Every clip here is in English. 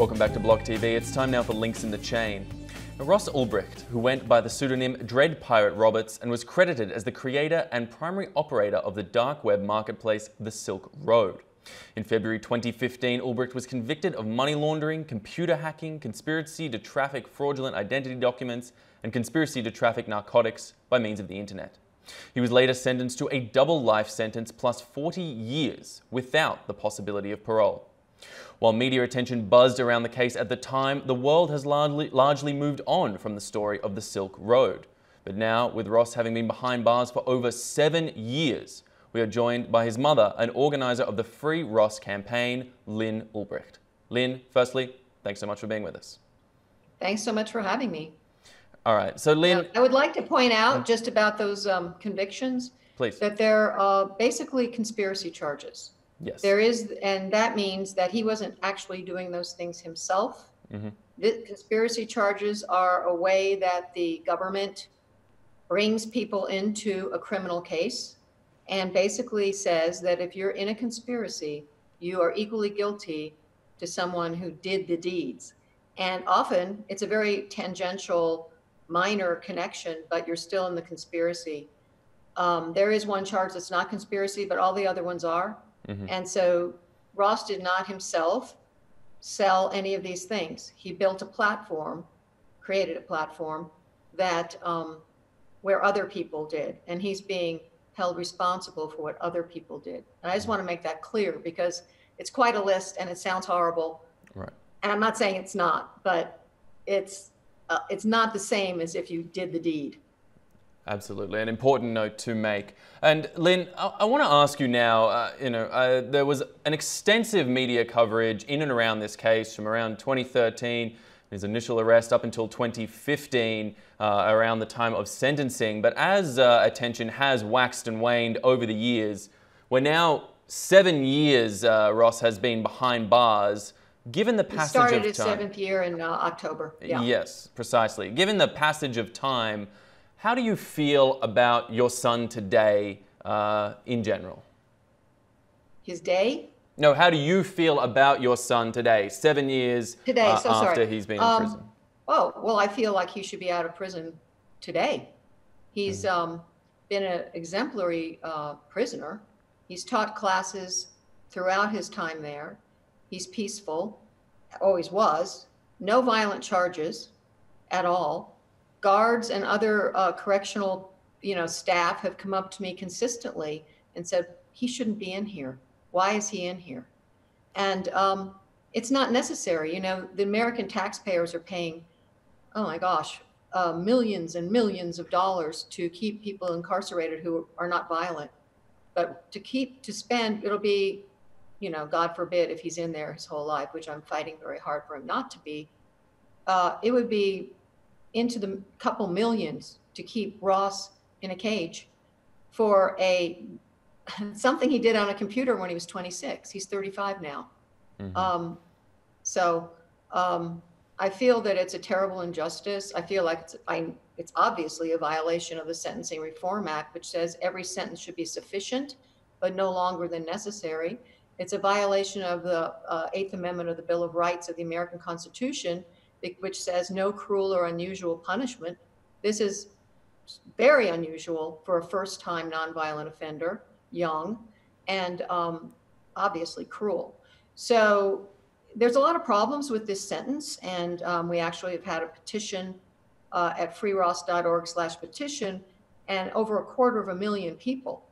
Welcome back to Block TV. It's time now for Links in the Chain. Now, Lyn Ulbricht, who went by the pseudonym Dread Pirate Roberts and was credited as the creator and primary operator of the dark web marketplace The Silk Road. In February 2015, Ulbricht was convicted of money laundering, computer hacking, conspiracy to traffic fraudulent identity documents, and conspiracy to traffic narcotics by means of the internet. He was later sentenced to a double life sentence plus 40 years without the possibility of parole. While media attention buzzed around the case at the time, the world has largely moved on from the story of the Silk Road. But now, with Ross having been behind bars for over 7 years, we are joined by his mother, an organizer of the Free Ross campaign, Lyn Ulbricht. Lyn, firstly, thanks so much for being with us. Thanks so much for having me. All right, so Lyn... I would like to point out just about those convictions, please, that they're basically conspiracy charges. Yes. There is, and that means that he wasn't actually doing those things himself. The conspiracy charges are a way that the government brings people into a criminal case and basically says that if you're in a conspiracy, you are equally guilty to someone who did the deeds. And often it's a very tangential, minor connection, but you're still in the conspiracy. There is one charge that's not conspiracy, but all the other ones are. And so Ross did not himself sell any of these things. He built a platform, created a platform that where other people did, and he's being held responsible for what other people did. And I just want to make that clear because it's quite a list and it sounds horrible. Right. And I'm not saying it's not, but it's not the same as if you did the deed. Absolutely, an important note to make. And Lyn, I want to ask you now, there was an extensive media coverage in and around this case from around 2013, his initial arrest up until 2015, around the time of sentencing. But as attention has waxed and waned over the years, we're now 7 years Ross has been behind bars. Given the passage of time... He started his 7th year in October. Yeah. Yes, precisely. Given the passage of time, how do you feel about your son today in general? His day? No, how do you feel about your son today, 7 years after he's been in prison? Oh, well, I feel like he should be out of prison today. He's been an exemplary prisoner. He's taught classes throughout his time there. He's peaceful, always was. No violent charges at all. Guards and other correctional, staff have come up to me consistently and said, he shouldn't be in here. Why is he in here? And it's not necessary. The American taxpayers are paying, oh my gosh, millions and millions of dollars to keep people incarcerated who are not violent. But to spend, it'll be, God forbid if he's in there his whole life, which I'm fighting very hard for him not to be, it would be into the couple millions to keep Ross in a cage for something he did on a computer when he was 26. He's 35 now. I feel that it's a terrible injustice. I feel like it's obviously a violation of the Sentencing Reform Act, which says every sentence should be sufficient, but no longer than necessary. It's a violation of the 8th Amendment of the Bill of Rights of the American Constitution, which says no cruel or unusual punishment. This is very unusual for a first-time nonviolent offender, young, and obviously cruel. So there's a lot of problems with this sentence, and we actually have had a petition at freeross.org/petition, and over 250,000 people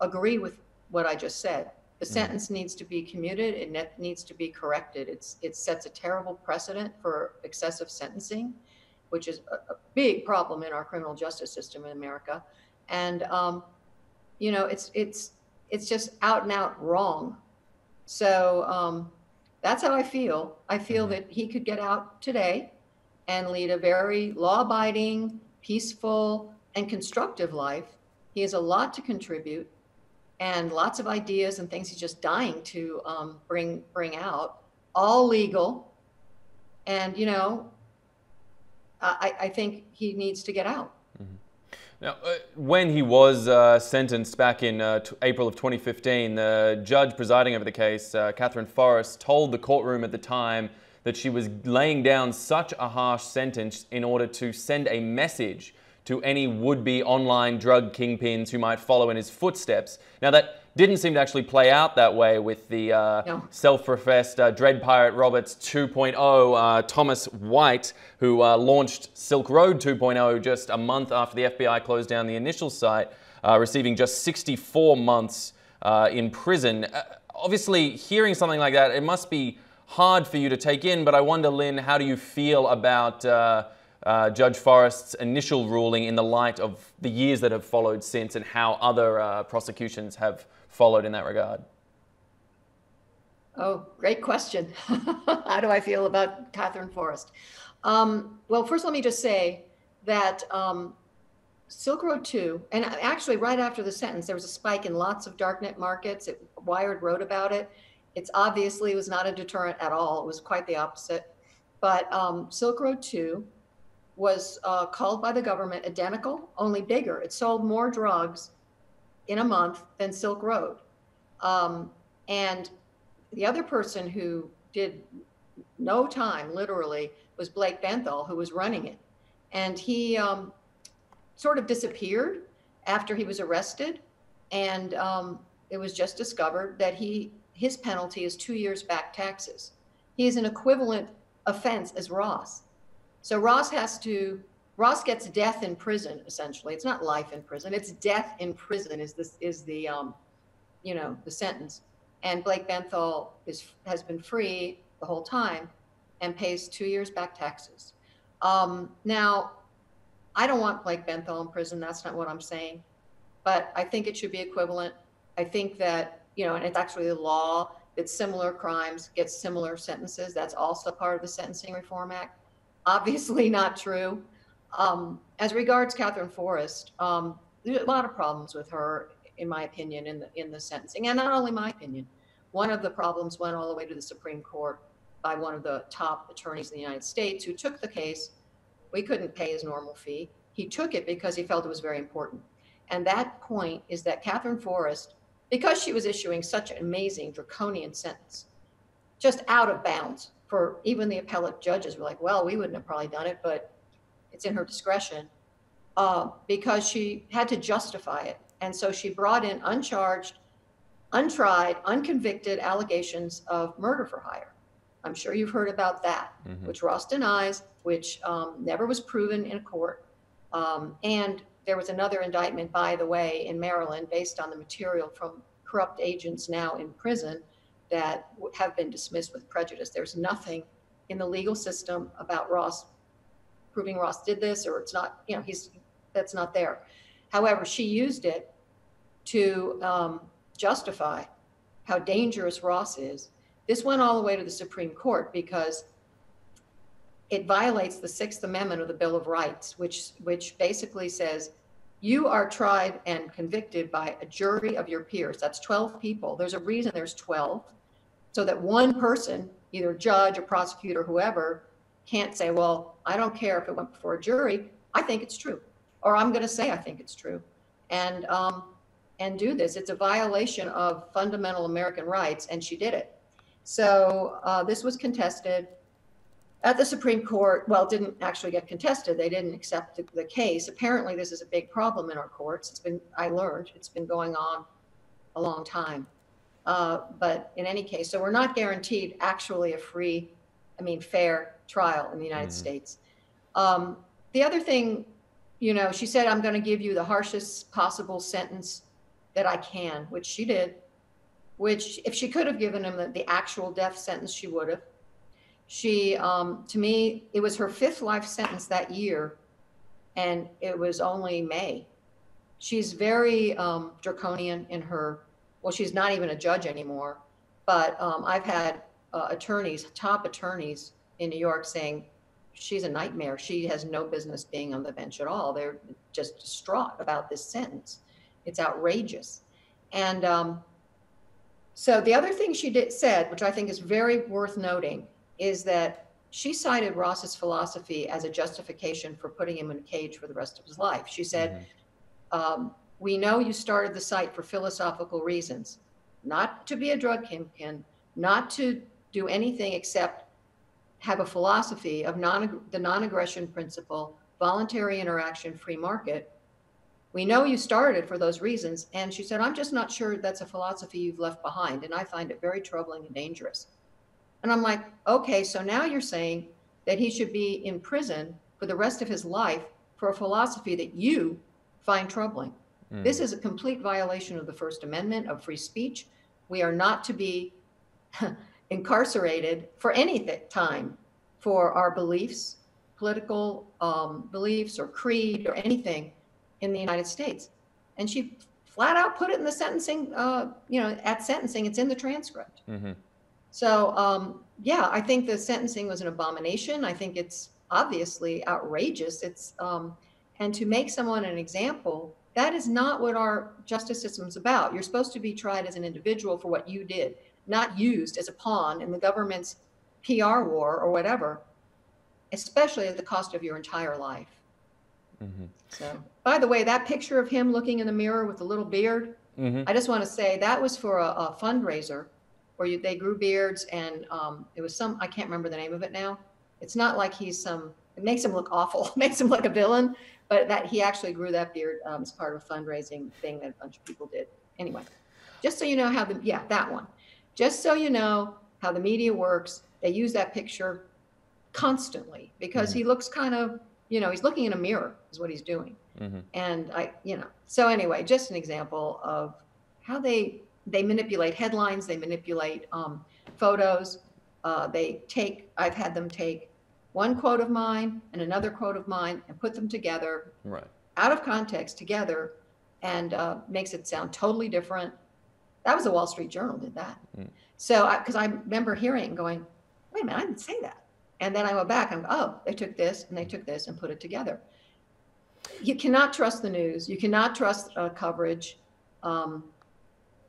agree with what I just said. The sentence needs to be commuted. It needs to be corrected. It sets a terrible precedent for excessive sentencing, which is a big problem in our criminal justice system in America. And it's just out and out wrong. So that's how I feel. I feel that he could get out today and lead a very law-abiding, peaceful, and constructive life. He has a lot to contribute, and lots of ideas and things he's just dying to bring out, all legal. And, I think he needs to get out. Now, when he was sentenced back in April of 2015, the judge presiding over the case, Judge Forrest, told the courtroom at the time that she was laying down such a harsh sentence in order to send a message to any would-be online drug kingpins who might follow in his footsteps. Now, that didn't seem to actually play out that way with the self-professed Dread Pirate Roberts 2.0, Thomas White, who launched Silk Road 2.0 just a month after the FBI closed down the initial site, receiving just 64 months in prison. Obviously, hearing something like that, it must be hard for you to take in, but I wonder, Lyn, how do you feel about Judge Forrest's initial ruling in the light of the years that have followed since and how other prosecutions have followed in that regard? Oh, great question. How do I feel about Catherine Forrest? Well, first let me just say that Silk Road 2, and actually right after the sentence, there was a spike in lots of darknet markets. Wired wrote about it. It's obviously was not a deterrent at all. It was quite the opposite. But Silk Road 2 was called by the government identical, only bigger. It sold more drugs in a month than Silk Road. And the other person who did no time, literally, was Blake Benthall, who was running it. And he sort of disappeared after he was arrested. And it was just discovered that his penalty is 2 years back taxes. He is an equivalent offense as Ross. So Ross gets death in prison, essentially. It's not life in prison. It's death in prison is the sentence. And Blake Benthall has been free the whole time and pays 2 years back taxes. Now, I don't want Blake Benthall in prison. That's not what I'm saying. But I think it should be equivalent. I think that, and it's actually the law that similar crimes get similar sentences. That's also part of the Sentencing Reform Act. Obviously not true. As regards Catherine Forrest, there's a lot of problems with her, in my opinion, in the sentencing, and not only my opinion. One of the problems went all the way to the Supreme Court by one of the top attorneys in the United States who took the case. We couldn't pay his normal fee. He took it because he felt it was very important. And that point is that Catherine Forrest, because she was issuing such an amazing draconian sentence, just out of bounds, for even the appellate judges were like, well, we wouldn't have probably done it, but it's in her discretion, because she had to justify it. And so she brought in uncharged, untried, unconvicted allegations of murder for hire. I'm sure you've heard about that, which Ross denies, which never was proven in a court. And there was another indictment, by the way, in Maryland based on the material from corrupt agents now in prison that have been dismissed with prejudice. There's nothing in the legal system about Ross proving Ross did this, or it's not, that's not there. However, she used it to justify how dangerous Ross is. This went all the way to the Supreme Court because it violates the Sixth Amendment of the Bill of Rights, which basically says you are tried and convicted by a jury of your peers. That's 12 people. There's a reason there's 12, so that one person, either judge or prosecutor, whoever, can't say, well, I don't care if it went before a jury. I think it's true, or I'm going to say I think it's true, and do this. It's a violation of fundamental American rights, and she did it. So this was contested at the Supreme Court. Well, it didn't actually get contested. They didn't accept the case. Apparently, this is a big problem in our courts. I learned it's been going on a long time. But in any case, so we're not guaranteed actually a fair trial in the United States. The other thing, she said, I'm going to give you the harshest possible sentence that I can, which she did, which if she could have given him the actual death sentence, she would have. She, to me, it was her 5th life sentence that year, and it was only May. She's very draconian in her, well, she's not even a judge anymore, but I've had top attorneys in New York saying she's a nightmare. She has no business being on the bench at all. They're just distraught about this sentence. It's outrageous. And so the other thing she said, which I think is very worth noting, is that she cited Ross's philosophy as a justification for putting him in a cage for the rest of his life. She said, we know you started the site for philosophical reasons, not to be a drug kingpin, not to do anything except have a philosophy of the non-aggression principle, voluntary interaction, free market. We know you started for those reasons. And she said, I'm just not sure that's a philosophy you've left behind. And I find it very troubling and dangerous. And I'm like, okay, so now you're saying that he should be in prison for the rest of his life for a philosophy that you find troubling. This is a complete violation of the First Amendment, of free speech. We are not to be incarcerated for any time for our beliefs, political beliefs or creed or anything in the United States. And she flat out put it in the sentencing, at sentencing, it's in the transcript. So, yeah, I think the sentencing was an abomination. I think it's obviously outrageous. And to make someone an example, that is not what our justice system is about. You're supposed to be tried as an individual for what you did, not used as a pawn in the government's PR war or whatever, especially at the cost of your entire life. So, by the way, that picture of him looking in the mirror with the little beard, I just want to say that was for a fundraiser where they grew beards, and it was I can't remember the name of it now. It's not like he's it makes him look awful, makes him like a villain, but that he actually grew that beard as part of a fundraising thing that a bunch of people did. Anyway, just so you know how that one. Just so you know how the media works, they use that picture constantly because he looks kind of, he's looking in a mirror is what he's doing. And so anyway, just an example of how they manipulate headlines, they manipulate photos. I've had them take one quote of mine and another quote of mine and put them together, out of context together, and makes it sound totally different. That was the Wall Street Journal did that. So, because I remember hearing it and going, wait a minute, I didn't say that. And then I went back and they took this and they took this and put it together. You cannot trust the news. You cannot trust coverage.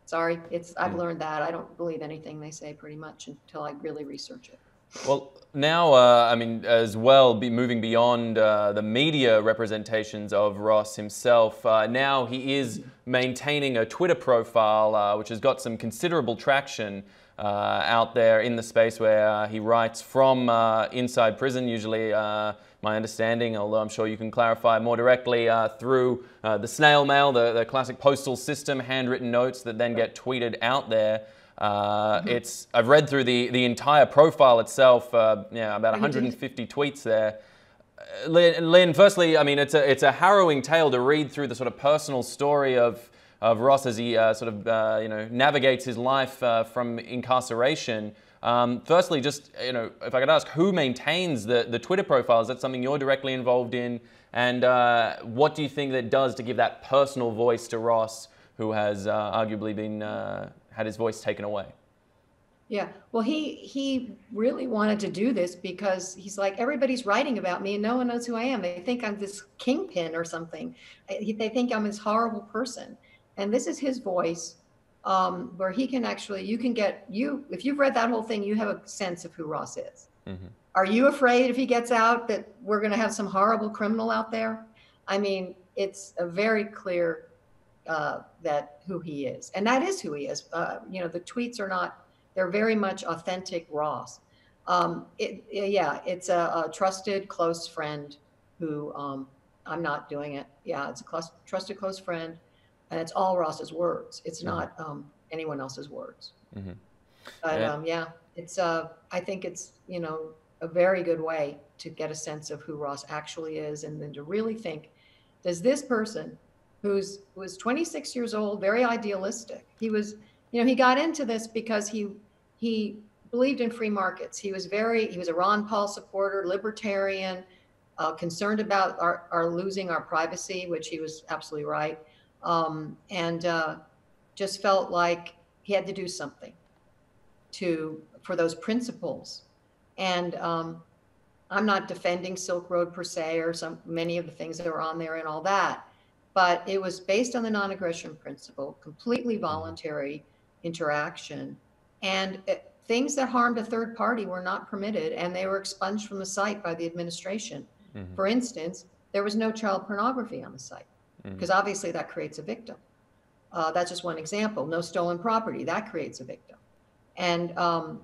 Sorry, I've learned that. I don't believe anything they say pretty much until I really research it. Well, now, as well, moving beyond the media representations of Ross himself, now he is maintaining a Twitter profile, which has got some considerable traction out there in the space where he writes from inside prison, usually, my understanding, although I'm sure you can clarify more directly, through the snail mail, the classic postal system, handwritten notes that then get tweeted out there. I've read through the entire profile itself, about 150 tweets there. Lyn, firstly, it's a harrowing tale to read through the sort of personal story of Ross as he navigates his life from incarceration. Firstly, just if I could ask, who maintains the Twitter profile? Is that something you're directly involved in? And what do you think that does to give that personal voice to Ross, who has arguably been had his voice taken away? Yeah, well, he really wanted to do this because he's like, everybody's writing about me and no one knows who I am. They think I'm this kingpin or something. They think I'm this horrible person. And this is his voice, where he can actually, if you've read that whole thing, you have a sense of who Ross is. Are you afraid if he gets out that we're going to have some horrible criminal out there? It's a very clear that who he is, and that is who he is. The tweets are not; they're very much authentic Ross. It's a trusted, close friend who I'm not doing it. Yeah, it's a trusted, close friend, and it's all Ross's words. It's not anyone else's words. But it's I think it's a very good way to get a sense of who Ross actually is, and then to really think, does this person who was 26 years old, very idealistic. He was, he got into this because he believed in free markets. He was a Ron Paul supporter, libertarian, concerned about our losing our privacy, which he was absolutely right. And just felt like he had to do something for those principles. And I'm not defending Silk Road per se, or many of the things that are on there and all that. But it was based on the non-aggression principle, completely voluntary interaction, and things that harmed a third party were not permitted, and they were expunged from the site by the administration. For instance, there was no child pornography on the site, because obviously that creates a victim. That's just one example. No stolen property, that creates a victim. And, I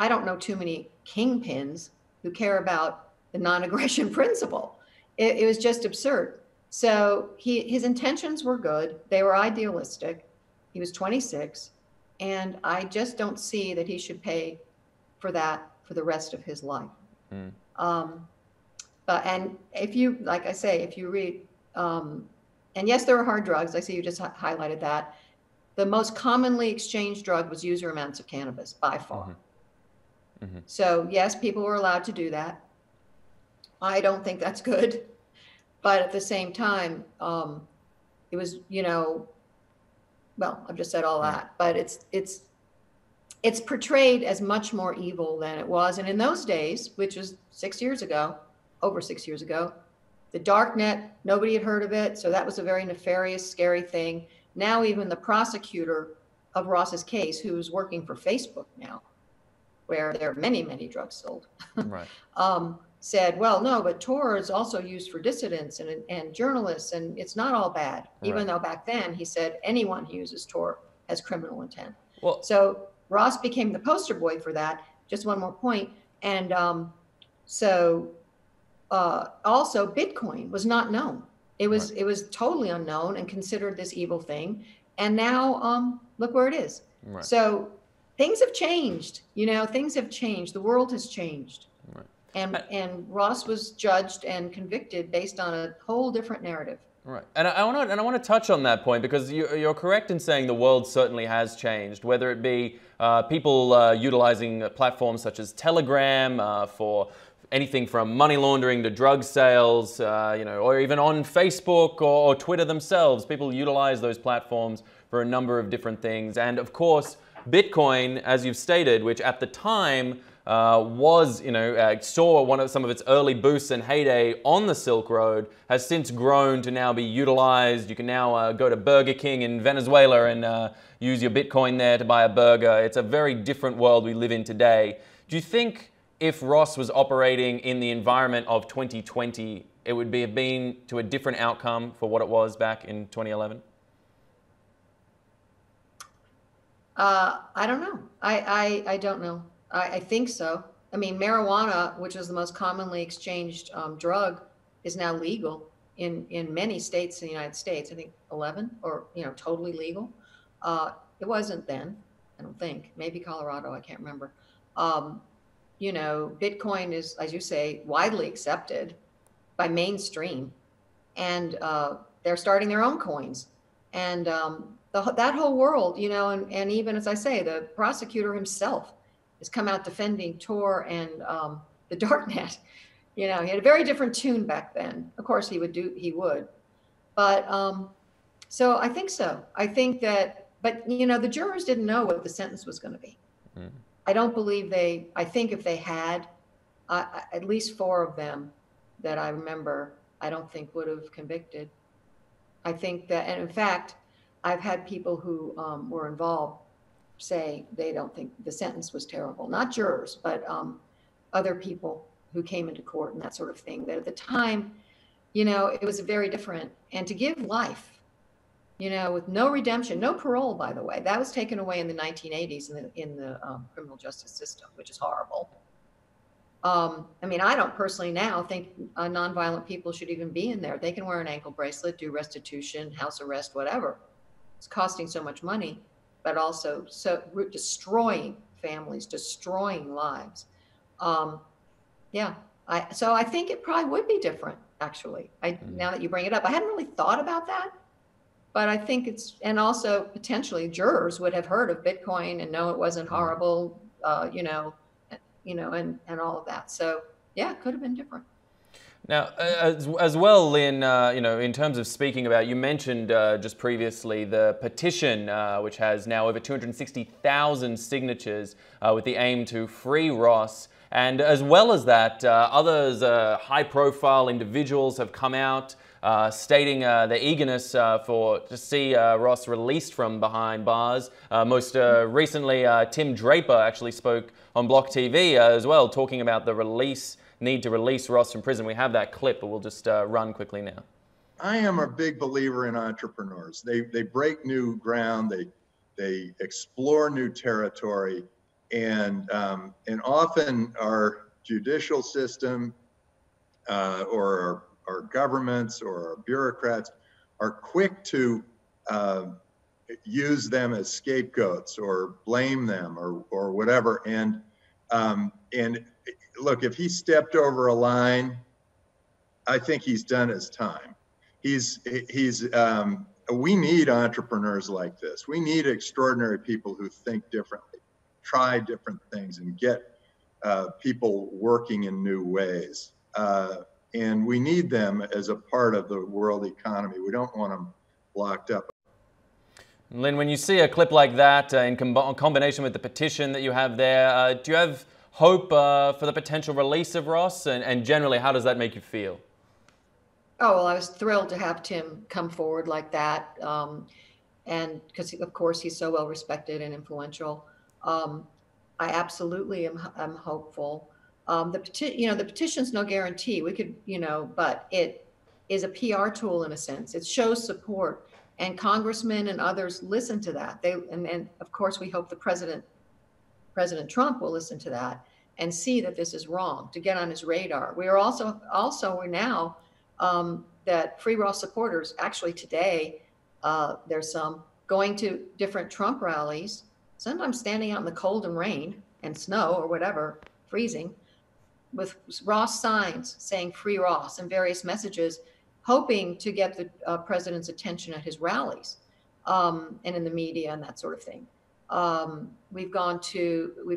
don't know too many kingpins who care about the non-aggression principle. It was just absurd. So his intentions were good. They were idealistic. He was 26. And I just don't see that he should pay for that for the rest of his life. And if you, like I say, if you read, and yes, there are hard drugs. I see you just highlighted that. The most commonly exchanged drug was user amounts of cannabis by far. So yes, people were allowed to do that. I don't think that's good. But at the same time, it was, you know, well, I've just said all that, but it's portrayed as much more evil than it was. And in those days, which was 6 years ago, over 6 years ago, the dark net, nobody had heard of it. So that was a very nefarious, scary thing. Now, even the prosecutor of Ross's case, who's working for Facebook now, where there are many, many drugs sold, said, well, no, but Tor is also used for dissidents and journalists, and it's not all bad. Even though back then he said anyone who uses Tor has criminal intent. Well, so Ross became the poster boy for that. Just one more point. And also Bitcoin was not known. It was totally unknown and considered this evil thing. And now look where it is. So things have changed. You know, things have changed. The world has changed. And Ross was judged and convicted based on a whole different narrative. Right, and I want to touch on that point, because you're correct in saying the world certainly has changed. Whether it be people utilizing platforms such as Telegram for anything from money laundering to drug sales, you know, or even on Facebook or Twitter themselves, people utilize those platforms for a number of different things. And of course, Bitcoin, as you've stated, which at the time was, you know, saw some of its early boosts and heyday on the Silk Road, has since grown to now be utilized. You can now go to Burger King in Venezuela and use your Bitcoin there to buy a burger. It's a very different world we live in today. Do you think if Ross was operating in the environment of 2020, it would have been to a different outcome for what it was back in 2011? I don't know. I don't know. I think so. I mean, marijuana, which is the most commonly exchanged drug, is now legal in many states in the United States. I think 11, or, you know, totally legal. It wasn't then, I don't think. Maybe Colorado, I can't remember. You know, Bitcoin is, as you say, widely accepted by mainstream, and they're starting their own coins. And that whole world, you know, and even, as I say, the prosecutor himself has come out defending Tor and the darknet. You know, he had a very different tune back then. Of course, he would. But so I think so. I think that, but, you know, the jurors didn't know what the sentence was going to be. I don't believe I think if they had, at least 4 of them that I remember, I don't think would have convicted. I think that, and in fact, I've had people who were involved say they don't think the sentence was terrible. Not jurors, but other people who came into court and that sort of thing. That at the time, you know, it was very different. And to give life, you know, with no redemption, no parole, by the way, that was taken away in the 1980s in the criminal justice system, which is horrible. I mean, I don't personally now think nonviolent people should even be in there. They can wear an ankle bracelet, do restitution, house arrest, whatever. It's costing so much money, but also so destroying families, destroying lives. Yeah, so I think it probably would be different, actually. Now that you bring it up, I hadn't really thought about that, but I think it's, and also potentially jurors would have heard of Bitcoin and know it wasn't horrible, you know, and all of that. So yeah, it could have been different. Now, as well, Lyn, you know, in terms of speaking about, you mentioned just previously the petition, which has now over 260,000 signatures with the aim to free Ross. And as well as that, others high-profile individuals have come out stating their eagerness to see Ross released from behind bars. Most recently, Tim Draper actually spoke on BLOCKTV as well, talking about the need to release Ross from prison. We have that clip, but we'll just run quickly now. I am a big believer in entrepreneurs. They break new ground. They explore new territory. And often our judicial system or our governments or our bureaucrats are quick to use them as scapegoats or blame them or whatever. And look, if he stepped over a line, I think he's done his time. We need entrepreneurs like this. We need extraordinary people who think differently, try different things, and get people working in new ways. And we need them as a part of the world economy. We don't want them locked up. Lyn, when you see a clip like that in combination with the petition that you have there, do you have hope for the potential release of Ross? And generally, how does that make you feel? Oh, well, I was thrilled to have Tim come forward like that. And because, of course, he's so well respected and influential. I absolutely am hopeful. The petition's no guarantee. We could, but it is a PR tool in a sense. It shows support, and congressmen and others listen to that. And of course, we hope President Trump will listen to that and see that this is wrong, to get on his radar. We are we're now that Free Ross supporters, actually today, there's some going to different Trump rallies, sometimes standing out in the cold and rain and snow or whatever, freezing, with Ross signs saying Free Ross and various messages, hoping to get the president's attention at his rallies and in the media and that sort of thing. We've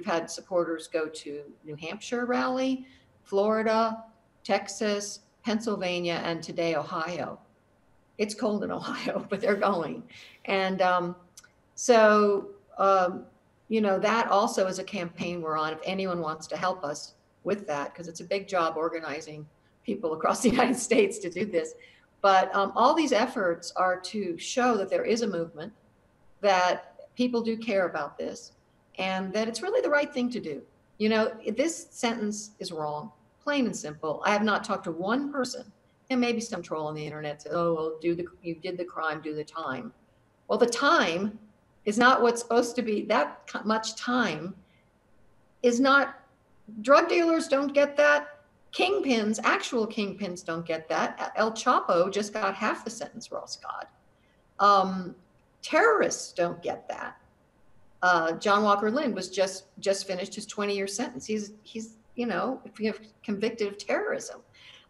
had supporters go to New Hampshire rally, Florida, Texas, Pennsylvania, and today Ohio. It's cold in Ohio, but they're going. And that also is a campaign we're on if anyone wants to help us with that, because it's a big job organizing people across the United States to do this. But all these efforts are to show that there is a movement, that people do care about this, and that it's really the right thing to do. This sentence is wrong, plain and simple. I have not talked to one person, and maybe some troll on the internet said, oh, well, you did the crime, do the time. Well, the time is not what's supposed to be. That much time is not, drug dealers don't get that. Kingpins, actual kingpins don't get that. El Chapo just got half the sentence Ross got. Terrorists don't get that. John Walker Lynn was just finished his 20-year sentence. He's convicted of terrorism.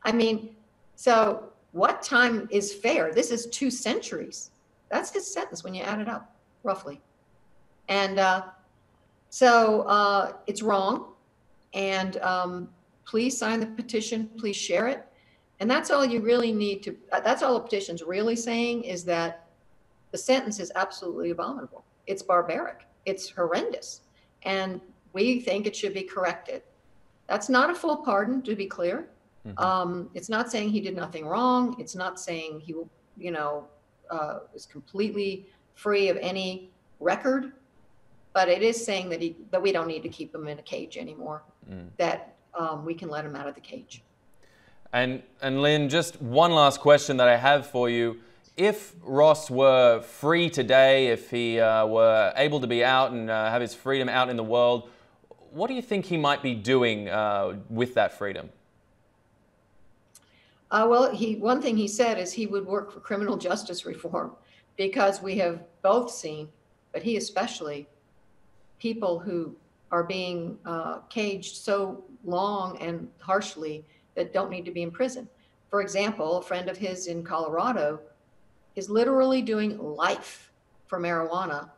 I mean, so what time is fair? This is 2 centuries. That's his sentence when you add it up, roughly. And so it's wrong. And please sign the petition. Please share it. And that's all you really need to. That's all the petition's really saying, is that the sentence is absolutely abominable. It's barbaric. It's horrendous. And we think it should be corrected. That's not a full pardon, to be clear. Mm-hmm. It's not saying he did nothing wrong. It's not saying he will, is completely free of any record. But it is saying that we don't need to keep him in a cage anymore. That we can let him out of the cage. And Lyn, just one last question that I have for you. If Ross were free today, if he were able to be out and have his freedom out in the world, what do you think he might be doing with that freedom? Well, one thing he said is he would work for criminal justice reform, because we have both seen, but he especially, people who are being caged so long and harshly that don't need to be in prison. For example, a friend of his in Colorado is literally doing life for marijuana,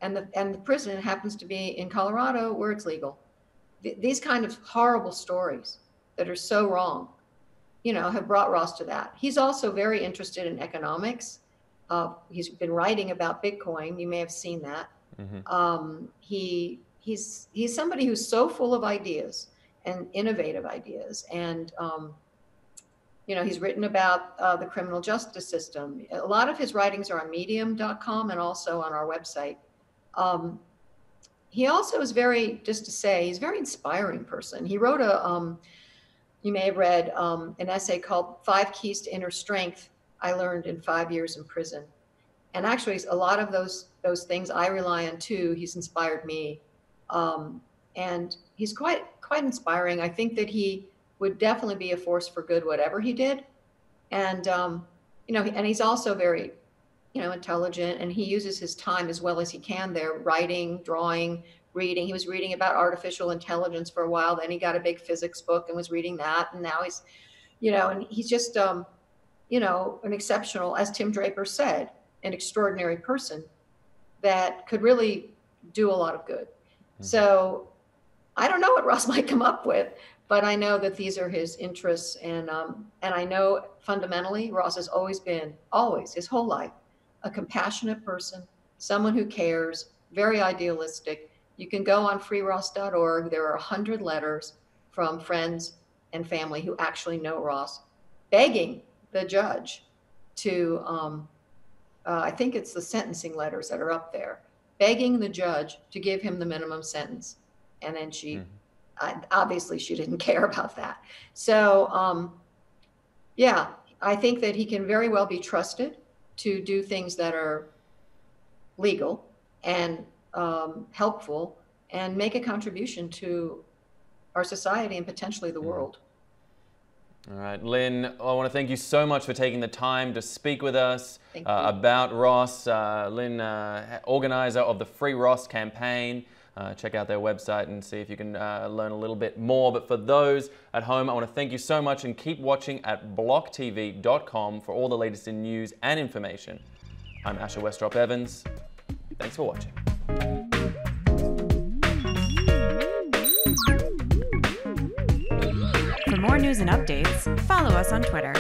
and the prison happens to be in Colorado, where it's legal. These kind of horrible stories that are so wrong, have brought Ross to that. He's also very interested in economics. He's been writing about Bitcoin. You may have seen that. Mm-hmm. He's somebody who's so full of ideas and innovative ideas. And, he's written about the criminal justice system. A lot of his writings are on medium.com and also on our website. He also is he's a very inspiring person. He wrote you may have read an essay called 5 Keys to Inner Strength I Learned in 5 Years in Prison. And actually, a lot of those things I rely on too. He's inspired me. And he's quite inspiring. I think that he would definitely be a force for good, whatever he did. And, and he's also very, intelligent, and he uses his time as well as he can there, writing, drawing, reading. He was reading about artificial intelligence for a while. Then he got a big physics book and was reading that. And now he's, and he's just, an exceptional, as Tim Draper said, an extraordinary person that could really do a lot of good. Mm-hmm. So I don't know what Ross might come up with, but I know that these are his interests. And I know fundamentally Ross has always been, his whole life, a compassionate person, someone who cares, very idealistic. You can go on freeross.org. There are 100 letters from friends and family who actually know Ross, begging the judge to, I think it's the sentencing letters that are up there, begging the judge to give him the minimum sentence. And then obviously she didn't care about that. So, I think that he can very well be trusted to do things that are legal and helpful and make a contribution to our society and potentially the world. All right, Lyn, I want to thank you so much for taking the time to speak with us about Ross. Lyn, organizer of the Free Ross campaign. Check out their website and see if you can learn a little bit more. But for those at home, I want to thank you so much, and keep watching at blocktv.com for all the latest in news and information. I'm Asher Westrop Evans. Thanks for watching. For more news and updates, follow us on Twitter.